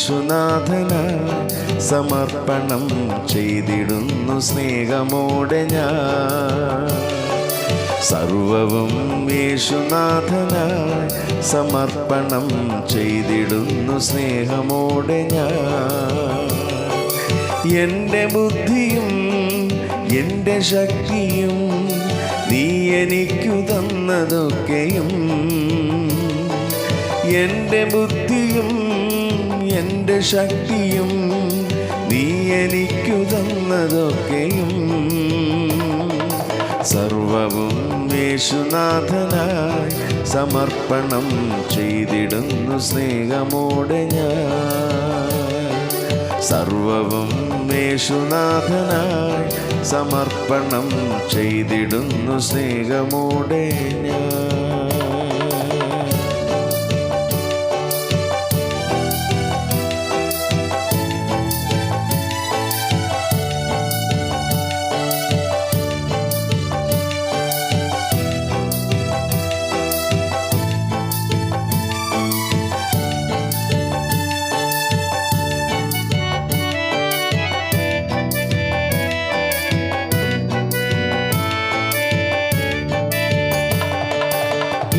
യേശുനാഥനായി സമർപ്പണം ചെയ്തിടുന്നു സ്നേഹമോടെ ഞാൻ. സർവവും യേശുനാഥനായി സമർപ്പണം ചെയ്തിടുന്നു സ്നേഹമോടെ ഞാൻ. എൻ്റെ ബുദ്ധിയും എൻ്റെ ശക്തിയും നീ എനിക്കു തന്നതൊക്കെയും, എൻ്റെ ബുദ്ധിയും എൻ്റെ ശക്തിയും നീ എനിക്കു തന്നതൊക്കെയും, സർവവും യേശുനാഥനായി സമർപ്പണം ചെയ്തിടുന്നു സ്നേഹമോടെ ഞാൻ. സർവവും യേശുനാഥനായി സമർപ്പണം ചെയ്തിടുന്നു സ്നേഹമോടെ ഞാൻ.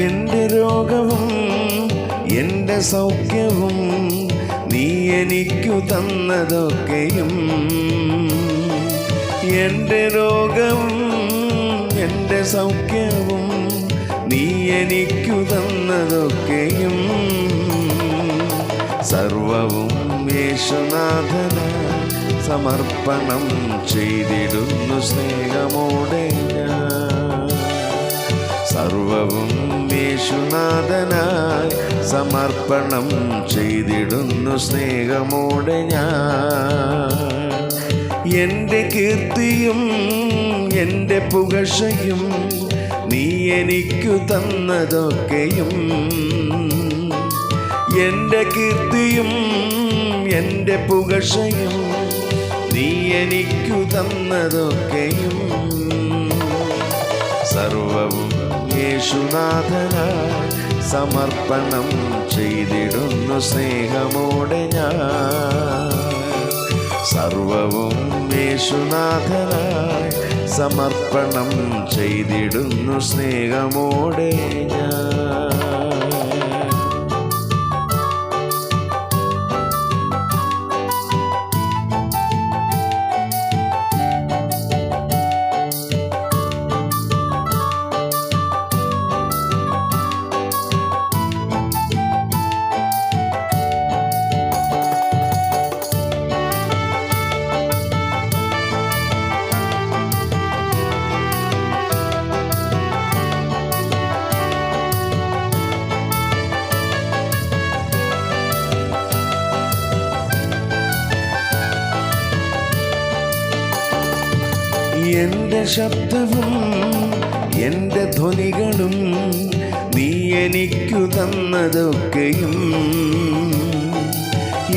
എൻ്റെ രോഗവും എൻ്റെ സൗഖ്യവും നീ എനിക്കു തന്നതൊക്കെയും, എൻ്റെ രോഗവും എൻ്റെ സൗഖ്യവും നീ എനിക്കു തന്നതൊക്കെയും, സർവവും യേശുനാഥനായി സമർപ്പണം ചെയ്തിടുന്നു സ്നേഹമോടെ ഞാൻ. സർവവും യേശുനാഥനായി സമർപ്പണം ചെയ്തിടുന്നു സ്നേഹമോടെ ഞാൻ. എൻ്റെ കീർത്തിയും എൻ്റെ പുകഴ്ചയും നീ എനിക്കു തന്നതൊക്കെയും, എൻ്റെ കീർത്തിയും എൻ്റെ പുകഴ്ചയും നീ എനിക്കു തന്നതൊക്കെയും, സർവവും യേശുനാഥനായി സമർപ്പണം ചെയ്തിടുന്നു സ്നേഹമോടെ ഞാൻ. സർവവും യേശുനാഥനായി സമർപ്പണം ചെയ്തിടുന്നു സ്നേഹമോടെ ഞാൻ. എൻ്റെ ശബ്ദവും എൻ്റെ ധ്വനികളും നീ എനിക്കു തന്നതൊക്കെയും,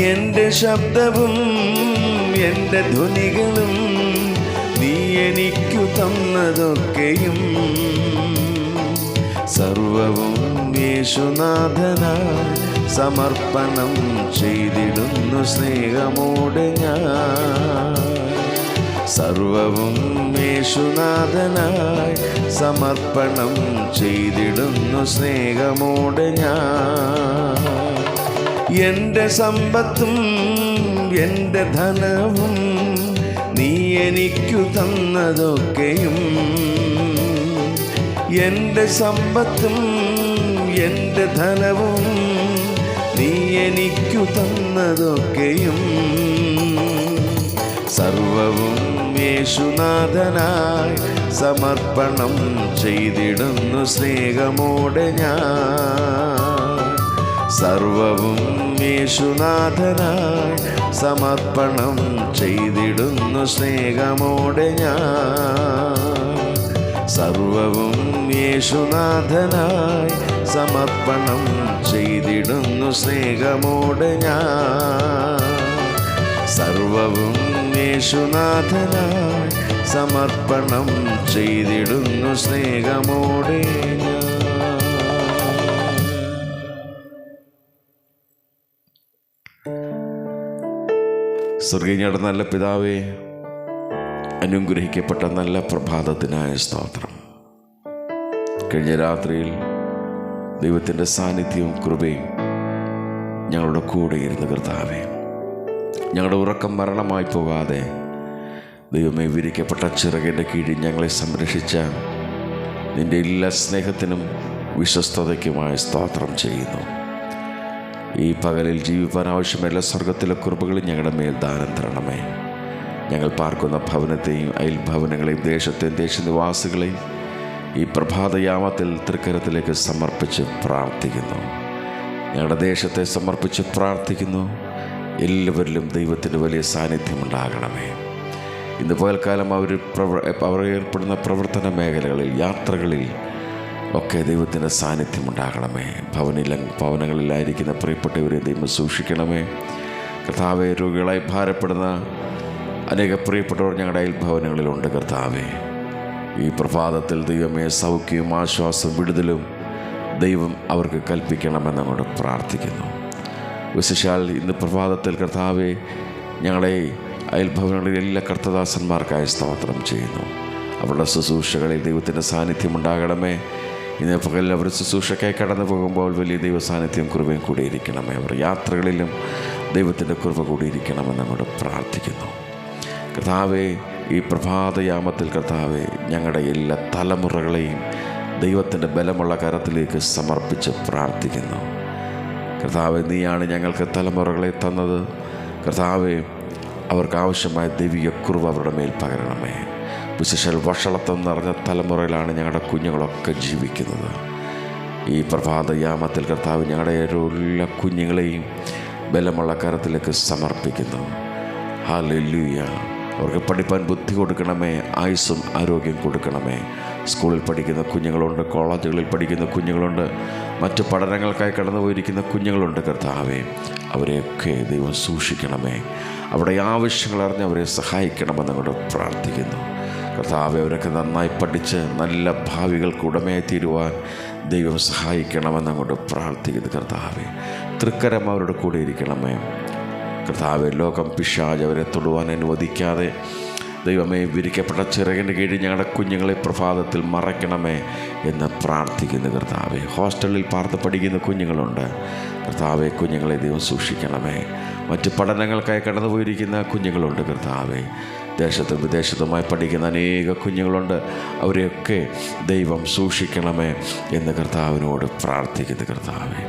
എൻ്റെ ശബ്ദവും എൻ്റെ ധ്വനികളും നീ എനിക്കു തന്നതൊക്കെയും, സർവവും യേശുനാഥനായി സമർപ്പണം ചെയ്തിടുന്നു സ്നേഹമോടെ ഞാൻ. സർവവും യേശുനാഥനായി സമർപ്പണം ചെയ്തിടുന്നു സ്നേഹമോടെ ഞാൻ. എൻ്റെ സമ്പത്തും എൻ്റെ ധനവും നീ എനിക്കു തന്നതൊക്കെയും, എൻ്റെ സമ്പത്തും എൻ്റെ ധനവും നീ എനിക്കു തന്നതൊക്കെയും, സർവവും യേശുനാഥനായി സമർപ്പണം ചെയ്തിടുന്നു സ്നേഹമോടെ ഞാൻ. സർവവും യേശുനാഥനായി സമർപ്പണം ചെയ്തിടുന്നു സ്നേഹമോടെ ഞാൻ. സർവവും യേശുനാഥനായി സമർപ്പണം ചെയ്തിടുന്നു സ്നേഹമോടെ ഞാൻ. സർവവും യേശുനാഥനായി സമർപ്പണം ചെയ്തിടുന്നു സ്നേഹമോടെ ഞാൻ. സ്വർഗീയയുടെ നല്ല പിതാവേ, അനുഗ്രഹിക്കപ്പെട്ട നല്ല പ്രഭാതത്തിനായ സ്തോത്രം. കഴിഞ്ഞ രാത്രിയിൽ ദൈവത്തിൻ്റെ സാന്നിധ്യവും കൃപയും ഞങ്ങളുടെ കൂടെ ഇരുന്ന് കർത്താവേ, ഞങ്ങളുടെ ഉറക്കം മരണമായി പോകാതെ ദൈവമേ വിരിക്കപ്പെട്ട ചിറകിൻ്റെ കീഴിൽ ഞങ്ങളെ സംരക്ഷിച്ച നിൻ്റെ എല്ലാ സ്നേഹത്തിനും വിശ്വസ്തതയ്ക്കുമായ സ്തോത്രം ചെയ്യുന്നു. ഈ പകലിൽ ജീവിപ്പാൻ ആവശ്യമായ സ്വർഗത്തിലെ കൃപകളും ഞങ്ങളുടെ മേൽ ദാനം തരണമേ. ഞങ്ങൾ പാർക്കുന്ന ഭവനത്തെയും അയൽഭവനങ്ങളെയും ദേശത്തെയും ദേശനിവാസികളെയും ഈ പ്രഭാതയാമത്തിൽ തൃക്കരത്തിലേക്ക് സമർപ്പിച്ച് പ്രാർത്ഥിക്കുന്നു. ഞങ്ങളുടെ ദേശത്തെ സമർപ്പിച്ച് പ്രാർത്ഥിക്കുന്നു. എല്ലാവരിലും ദൈവത്തിൻ്റെ വലിയ സാന്നിധ്യമുണ്ടാകണമേ. ഇന്ന് പകൽക്കാലം അവർ ഏർപ്പെടുന്ന പ്രവർത്തന മേഖലകളിൽ, യാത്രകളിൽ ഒക്കെ ദൈവത്തിൻ്റെ സാന്നിധ്യമുണ്ടാകണമേ. ഭവനങ്ങളിലായിരിക്കുന്ന പ്രിയപ്പെട്ടവരെ ദൈവം സൂക്ഷിക്കണമേ. കർത്താവെ, രോഗികളായി ഭാരപ്പെടുന്ന അനേക പ്രിയപ്പെട്ടവർ ഞങ്ങളുടെ അയൽഭവനങ്ങളിലുണ്ട്. കർത്താവെ, ഈ പ്രഭാതത്തിൽ ദൈവമേ സൗഖ്യവും ആശ്വാസവും വിടുതലും ദൈവം അവർക്ക് കൽപ്പിക്കണമെന്ന് അങ്ങോട്ട് പ്രാർത്ഥിക്കുന്നു. വിശേഷാൽ ഇന്ന് പ്രഭാതത്തിൽ കർത്താവെ, ഞങ്ങളുടെ അയൽഭവനങ്ങളിൽ എല്ലാ കർത്തദാസന്മാർക്കായി സ്തോത്രം ചെയ്യുന്നു. അവരുടെ ശുശ്രൂഷകളിൽ ദൈവത്തിൻ്റെ സാന്നിധ്യമുണ്ടാകണമേ. ഇന്ന് പകൽ അവർ ശുശ്രൂഷയ്ക്കായി കടന്നു പോകുമ്പോൾ വലിയ ദൈവ സാന്നിധ്യം കൃപയും കൂടിയിരിക്കണമേ. അവർ യാത്രകളിലും ദൈവത്തിൻ്റെ കൃപ കൂടിയിരിക്കണമെന്ന് അങ്ങോട്ട് പ്രാർത്ഥിക്കുന്നു. കർത്താവെ, ഈ പ്രഭാതയാമത്തിൽ കർത്താവെ, ഞങ്ങളുടെ എല്ലാ തലമുറകളെയും ദൈവത്തിൻ്റെ ബലമുള്ള കരത്തിലേക്ക് സമർപ്പിച്ച് പ്രാർത്ഥിക്കുന്നു. കർത്താവെ, നീയാണ് ഞങ്ങൾക്ക് തലമുറകളെ തന്നത്. കർത്താവെ, അവർക്ക് ആവശ്യമായ ദൈവിക കൃപ അവരുടെ മേൽ പകരണമേ. വിശേഷാൽ വഷളത്വം നിറഞ്ഞ തലമുറയിലാണ് ഞങ്ങളുടെ കുഞ്ഞുങ്ങളൊക്കെ ജീവിക്കുന്നത്. ഈ പ്രഭാതയാമത്തിൽ കർത്താവ്, ഞങ്ങളുടെ എല്ലാ കുഞ്ഞുങ്ങളെയും ബലമുള്ള കരത്തിലേക്ക് സമർപ്പിക്കുന്നു. ഹല്ലേലൂയ. അവർക്ക് പഠിപ്പാൻ ബുദ്ധി കൊടുക്കണമേ, ആയുസ്സും ആരോഗ്യം കൊടുക്കണമേ. സ്കൂളിൽ പഠിക്കുന്ന കുഞ്ഞുങ്ങളുണ്ട്, കോളേജുകളിൽ പഠിക്കുന്ന കുഞ്ഞുങ്ങളുണ്ട്, മറ്റ് പഠനങ്ങൾക്കായി കടന്നു പോയിരിക്കുന്ന കുഞ്ഞുങ്ങളുണ്ട്. കർത്താവെ, അവരെയൊക്കെ ദൈവം സൂക്ഷിക്കണമേ. അവിടെ ആവശ്യങ്ങൾ അറിഞ്ഞ് അവരെ സഹായിക്കണമെന്ന് അങ്ങോട്ട് പ്രാർത്ഥിക്കുന്നു. കർത്താവെ, അവരൊക്കെ നന്നായി പഠിച്ച് നല്ല ഭാവികൾക്ക് ഉടമയായി തീരുവാൻ ദൈവം സഹായിക്കണമെന്ന് അങ്ങോട്ട് പ്രാർത്ഥിക്കുന്നു. കർത്താവെ, തൃക്കരം അവരുടെ കൂടെ ഇരിക്കണമേ. കർത്താവെ, ലോകം പിശാച് അവരെ തൊടുവാൻ അനുവദിക്കാതെ ദൈവമേ വിരിക്കപ്പെട്ട ചിറകിൻ്റെ കീഴിൽ ഞങ്ങളുടെ കുഞ്ഞുങ്ങളെ പ്രഭാതത്തിൽ മറയ്ക്കണമേ എന്ന് പ്രാർത്ഥിക്കുന്നു. കർത്താവെ, ഹോസ്റ്റലിൽ പാർത്ത് പഠിക്കുന്ന കുഞ്ഞുങ്ങളുണ്ട്. കർത്താവെ, കുഞ്ഞുങ്ങളെ ദൈവം സൂക്ഷിക്കണമേ. മറ്റ് പഠനങ്ങൾക്കായി കടന്നു പോയിരിക്കുന്ന കുഞ്ഞുങ്ങളുണ്ട്. കർത്താവെ, ദേശത്തും വിദേശത്തുമായി പഠിക്കുന്ന അനേക കുഞ്ഞുങ്ങളുണ്ട്. അവരെയൊക്കെ ദൈവം സൂക്ഷിക്കണമേ എന്ന് കർത്താവിനോട് പ്രാർത്ഥിക്കുന്നു. കർത്താവെ,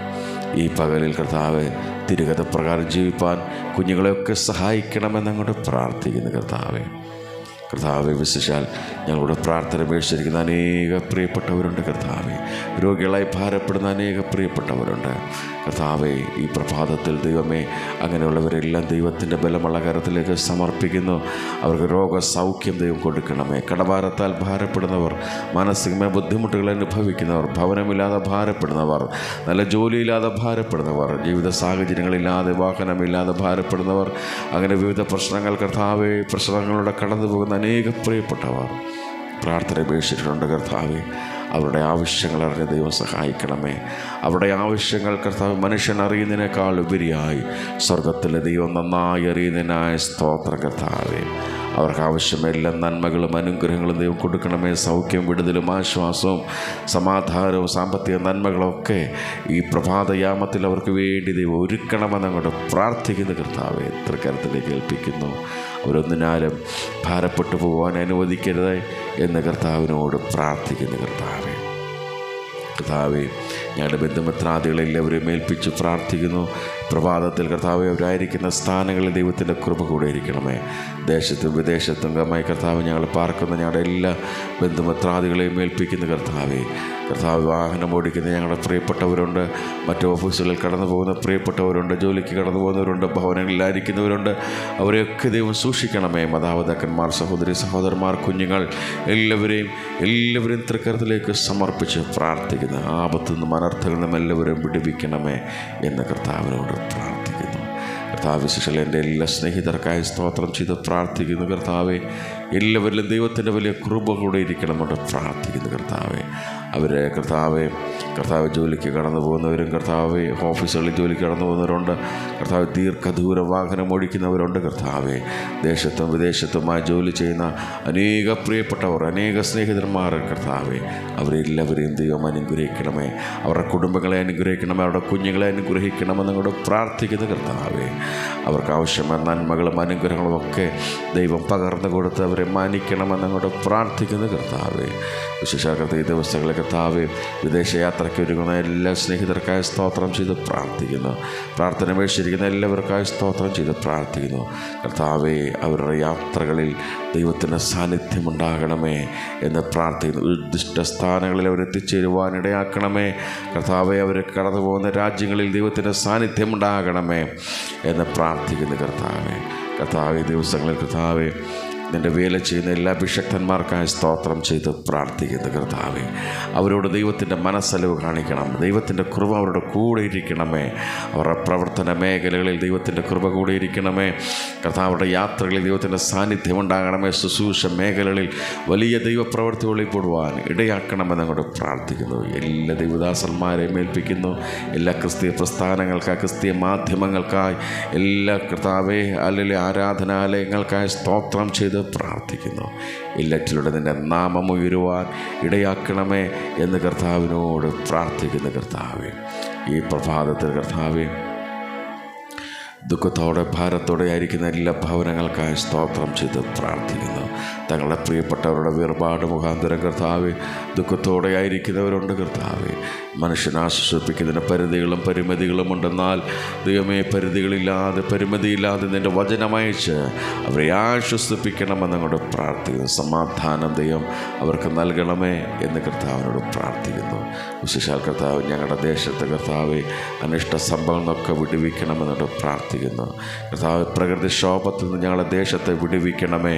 ഈ പകലിൽ കർത്താവെ, തിരുകഥ പ്രകാരം ജീവിപ്പാൻ കുഞ്ഞുങ്ങളെയൊക്കെ സഹായിക്കണമെന്നങ്ങോട്ട് പ്രാർത്ഥിക്കുന്നു. കർത്താവെ, വിശേഷാൽ ഞങ്ങളുടെ പ്രാർത്ഥന ഉപേക്ഷിച്ചിരിക്കുന്ന അനേക പ്രിയപ്പെട്ടവരുണ്ട്. കർത്താവെ, രോഗികളായി ഭാരപ്പെടുന്ന അനേക പ്രിയപ്പെട്ടവരുണ്ട്. കർത്താവെ, ഈ പ്രഭാതത്തിൽ ദൈവമേ, അങ്ങനെയുള്ളവരെല്ലാം ദൈവത്തിൻ്റെ ബലമുള്ള കരത്തിലേക്ക് സമർപ്പിക്കുന്നു. അവർക്ക് രോഗസൗഖ്യം ദൈവം കൊടുക്കണമേ. കടഭാരത്താൽ ഭാരപ്പെടുന്നവർ, മാനസികമായ ബുദ്ധിമുട്ടുകൾ അനുഭവിക്കുന്നവർ, ഭവനമില്ലാതെ ഭാരപ്പെടുന്നവർ, നല്ല ജോലിയില്ലാതെ ഭാരപ്പെടുന്നവർ, ജീവിത സാഹചര്യങ്ങളില്ലാതെ, വാഹനമില്ലാതെ ഭാരപ്പെടുന്നവർ, അങ്ങനെ വിവിധ പ്രശ്നങ്ങൾ കർത്താവെ, പ്രശ്നങ്ങളുടെ കടന്നു പോകുന്ന അനേക പ്രിയപ്പെട്ടവർ പ്രാർത്ഥന ഉപേക്ഷിച്ചിട്ടുണ്ട്. കർത്താവെ, അവരുടെ ആവശ്യങ്ങൾ അറിഞ്ഞ് ദൈവം സഹായിക്കണമേ. അവരുടെ ആവശ്യങ്ങൾ കർത്താവ് മനുഷ്യൻ അറിയുന്നതിനേക്കാൾ ഉപരിയായി സ്വർഗത്തിലെ ദൈവം നന്നായി അറിയുന്നതിനായ സ്തോത്രം. കർത്താവെ, അവർക്ക് ആവശ്യമായ എല്ലാ നന്മകളും അനുഗ്രഹങ്ങളും ദൈവം കൊടുക്കണമേ. സൗഖ്യം, വിടുതലും ആശ്വാസവും സമാധാനവും സാമ്പത്തിക നന്മകളൊക്കെ ഈ പ്രഭാതയാമത്തിൽ അവർക്ക് വേണ്ടി ദൈവം ഒരുക്കണമെന്ന് അങ്ങോട്ട് പ്രാർത്ഥിക്കുന്ന കർത്താവെ, തൃക്കരത്തിലേക്ക് ഏൽപ്പിക്കുന്നു. അവരൊന്നിനാലും ഭാരപ്പെട്ടു പോകാൻ അനുവദിക്കരുത് എന്ന് കർത്താവിനോട് പ്രാർത്ഥിക്കുന്നു. കർത്താവെ, ഞങ്ങളുടെ ബന്ധുമിത്രാദികളെല്ലാവരെയും ഏൽപ്പിച്ച് പ്രാർത്ഥിക്കുന്നു. പ്രഭാതത്തിൽ കർത്താവെ, അവരായിരിക്കുന്ന സ്ഥാനങ്ങളിൽ ദൈവത്തിൻ്റെ കൃപ കൂടെ ഇരിക്കണമേ. ദേശത്തും വിദേശത്തും കർത്താവ്, ഞങ്ങൾ പാർക്കുന്ന ഞങ്ങളുടെ എല്ലാ ബന്ധുമിത്രാദികളെയും ഏൽപ്പിക്കുന്ന കർത്താവെ, വാഹനം ഓടിക്കുന്ന ഞങ്ങളുടെ പ്രിയപ്പെട്ടവരുണ്ട്, മറ്റ് ഓഫീസുകളിൽ കടന്നു പോകുന്ന പ്രിയപ്പെട്ടവരുണ്ട്, ജോലിക്ക് കടന്നു പോകുന്നവരുണ്ട്, ഭവനങ്ങളിലായിരിക്കുന്നവരുണ്ട്. അവരെയൊക്കെ ദൈവം സൂക്ഷിക്കണമേ. മാതാപിതാക്കന്മാർ, സഹോദരി സഹോദരന്മാർ, കുഞ്ഞുങ്ങൾ എല്ലാവരെയും തൃക്കരത്തിലേക്ക് സമർപ്പിച്ച് പ്രാർത്ഥിക്കുന്നു. ആപത്തു നിന്നും അനർത്ഥങ്ങളിൽ നിന്നും എല്ലാവരും വിടുവിക്കണമേ എന്ന് കർത്താവിനോട് പ്രാർത്ഥിക്കുന്നു. വിശേഷാൽ എൻ്റെ എല്ലാ സ്നേഹിതർക്കായി സ്തോത്രം ചെയ്ത് പ്രാർത്ഥിക്കുന്നു. കർത്താവെ, എല്ലാവരിലും ദൈവത്തിൻ്റെ വലിയ കൃപ കൂടെ ഇരിക്കണമെന്ന് പ്രാർത്ഥിക്കുന്നു. അവരെ കർത്താവ് ജോലിക്ക് കടന്നു പോകുന്നവരും, കർത്താവ് ഓഫീസുകളിൽ ജോലിക്ക് കടന്നു പോകുന്നവരുണ്ട്, കർത്താവ് ദീർഘദൂര വാഹനം ഓടിക്കുന്നവരുണ്ട്, കർത്താവ് ദേശത്തും വിദേശത്തുമായി ജോലി ചെയ്യുന്ന അനേക പ്രിയപ്പെട്ടവർ, അനേക സ്നേഹിതന്മാർ, കർത്താവ് അവരെല്ലാവരെയും ദൈവം അനുഗ്രഹിക്കണമേ. അവരുടെ കുടുംബങ്ങളെ അനുഗ്രഹിക്കണമേ, അവരുടെ കുഞ്ഞുങ്ങളെ അനുഗ്രഹിക്കണമെന്ന് കൂടെ പ്രാർത്ഥിക്കുന്ന കർത്താവ് അവർക്ക് ആവശ്യമായ നന്മകളും അനുഗ്രഹങ്ങളും ഒക്കെ ദൈവം പകർന്നു കൊടുത്ത് അവരെ മാനിക്കണമെന്നങ്ങോട്ട് പ്രാർത്ഥിക്കുന്ന കർത്താവ്. വിശേഷാൽ ഈ ദിവസങ്ങളെ കർത്താവ് വിദേശയാത്രയ്ക്ക് ഒരുങ്ങുന്ന എല്ലാ സ്നേഹിതർക്കായി സ്തോത്രം ചെയ്ത് പ്രാർത്ഥിക്കുന്നു. പ്രാർത്ഥന മേടിച്ചിരിക്കുന്ന എല്ലാവർക്കായി സ്തോത്രം ചെയ്ത് പ്രാർത്ഥിക്കുന്നു. കർത്താവെ അവരുടെ യാത്രകളിൽ ദൈവത്തിൻ്റെ സാന്നിധ്യമുണ്ടാകണമേ എന്ന് പ്രാർത്ഥിക്കുന്നു. ഉദ്ദിഷ്ട സ്ഥാനങ്ങളിൽ അവരെത്തിച്ചേരുവാനിടയാക്കണമേ. കർത്താവെ അവർ കടന്നു പോകുന്ന രാജ്യങ്ങളിൽ ദൈവത്തിൻ്റെ സാന്നിധ്യമുണ്ടാകണമേ എന്ന് പ്രാർത്ഥിക്കുന്നു. കർത്താവെ ദിവസങ്ങളിൽ കർത്താവെ നിൻ്റെ വേല ചെയ്യുന്ന എല്ലാ അഭിഷക്തന്മാർക്കായി സ്തോത്രം ചെയ്ത് പ്രാർത്ഥിക്കുന്നു. കർത്താവെ അവരോട് ദൈവത്തിൻ്റെ മനസ്സലിവ് കാണിക്കണം, ദൈവത്തിൻ്റെ കൃപ അവരുടെ കൂടെ ഇരിക്കണമേ. അവരുടെ പ്രവർത്തന മേഖലകളിൽ ദൈവത്തിൻ്റെ കൃപ കൂടെ ഇരിക്കണമേ. കർത്താവരുടെ യാത്രകളിൽ ദൈവത്തിൻ്റെ സാന്നിധ്യം ഉണ്ടാകണമേ. ശുശ്രൂഷ മേഖലകളിൽ വലിയ ദൈവപ്രവൃത്തി വെളിപ്പെടുവാൻ ഇടയാക്കണമെന്ന് അങ്ങോട്ട് പ്രാർത്ഥിക്കുന്നു. എല്ലാ ദൈവദാസന്മാരെയും ഏൽപ്പിക്കുന്നു. എല്ലാ ക്രിസ്തീയ പ്രസ്ഥാനങ്ങൾക്കായി, ക്രിസ്തീയ മാധ്യമങ്ങൾക്കായി, എല്ലാ കർത്താവെ അല്ലെങ്കിൽ ആരാധനാലയങ്ങൾക്കായി സ്തോത്രം ചെയ്ത് പ്രാർത്ഥിക്കുന്നു. എല്ലാറ്റിലൂടെ നിൻ്റെ നാമം ഉയരുവാൻ ഇടയാക്കണമേ എന്ന് കർത്താവിനോട് പ്രാർത്ഥിക്കുന്ന കർത്താവേ, ഈ പ്രഭാതത്തിൽ കർത്താവേ ദുഃഖത്തോടെ ഭാരത്തോടെ ആയിരിക്കുന്ന എല്ലാ ഭവനങ്ങൾക്കായി സ്തോത്രം ചെയ്ത് പ്രാർത്ഥിക്കുന്നു. തങ്ങളുടെ പ്രിയപ്പെട്ടവരുടെ വേർപാട് മുഖാന്തരം കർത്താവെ ദുഃഖത്തോടെ ആയിരിക്കുന്നവരുണ്ട്. കർത്താവെ മനുഷ്യനെ ആശ്വസിപ്പിക്കുന്നതിന് പരിധികളും പരിമിതികളും ഉണ്ടെന്നാൽ ദൈവമേ പരിമിതിയില്ലാതെ നിൻ്റെ വചനമയച്ച് അവരെ ആശ്വസിപ്പിക്കണമെന്നങ്ങോട്ട് പ്രാർത്ഥിക്കുന്നു. സമാധാനം ദൈവം അവർക്ക് നൽകണമേ എന്ന് കർത്താവിനോട് പ്രാർത്ഥിക്കുന്നു. വിശേഷാൽ കർത്താവ് ഞങ്ങളുടെ ദേശത്തെ കർത്താവെ അനിഷ്ട സംഭവങ്ങൾ നിന്നൊക്കെ വിടുവിക്കണമെന്നോട് പ്രാർത്ഥിക്കുന്നു. കർത്താവ് പ്രകൃതിക്ഷോഭത്തിൽ നിന്ന് ഞങ്ങളുടെ ദേശത്തെ വിടുവിക്കണമേ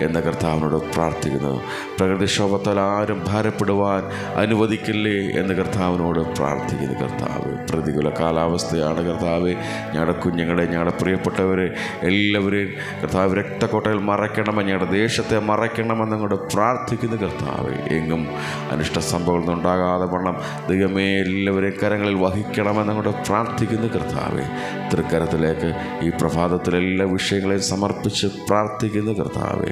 എന്ന് കർത്താവിനോട് പ്രാർത്ഥിക്കുന്നു. പ്രകൃതിക്ഷോഭത്താൽ ആരും ഭാരപ്പെടുവാൻ അനുവദിക്കില്ലേ എന്ന് കർത്താവിനോട് പ്രാർത്ഥിക്കുന്നു. കർത്താവ് പ്രതികൂല കാലാവസ്ഥയാണ് കർത്താവ്. ഞങ്ങളുടെ കുഞ്ഞുങ്ങളെ, ഞങ്ങളുടെ പ്രിയപ്പെട്ടവരെ എല്ലാവരെയും കർത്താവ് രക്തക്കോട്ടയിൽ മറയ്ക്കണമേ, ഞങ്ങളുടെ ദേശത്തെ മറയ്ക്കണമെന്നങ്ങോട്ട് പ്രാർത്ഥിക്കുന്നു. കർത്താവ് എങ്ങും അനിഷ്ട സംഭവങ്ങൾ ഉണ്ടാകാതെ വണ്ണം ദൈവമേ എല്ലാവരെയും കരങ്ങളിൽ വഹിക്കണമെന്നങ്ങോട്ട് പ്രാർത്ഥിക്കുന്നു. കർത്താവ് തൃക്കരത്തിലേക്ക് ഈ പ്രഭാതത്തിൽ എല്ലാ വിഷയങ്ങളെയും സമർപ്പിച്ച് പ്രാർത്ഥിക്കുന്നു. കർത്താവെ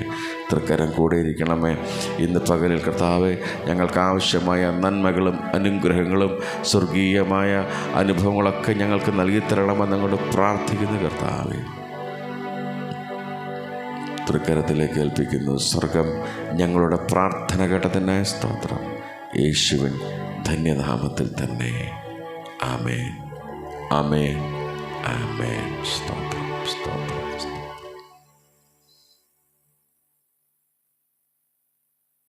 തൃക്കരം കൂടെ ഇരിക്കണമേ. ഇന്ന് പകലിൽ കർത്താവെ ഞങ്ങൾക്ക് ആവശ്യമായ നന്മകളും അനുഗ്രഹങ്ങളും സ്വർഗീയമായ അനുഭവങ്ങളൊക്കെ ഞങ്ങൾക്ക് നൽകിത്തരണമെന്നങ്ങോട്ട് പ്രാർത്ഥിക്കുന്നു. കർത്താവെ തൃക്കരത്തിലേക്ക് ഏൽപ്പിക്കുന്നു. സ്വർഗം ഞങ്ങളുടെ പ്രാർത്ഥന കേട്ടതിനായ സ്തോത്രം. യേശുവിൻ ധന്യനാമത്തിൽ തന്നെ. ആമേൻ, ആമേൻ, ആമേൻ. സ്തോത്രം, സ്തോത്രം, സ്തോത്രം.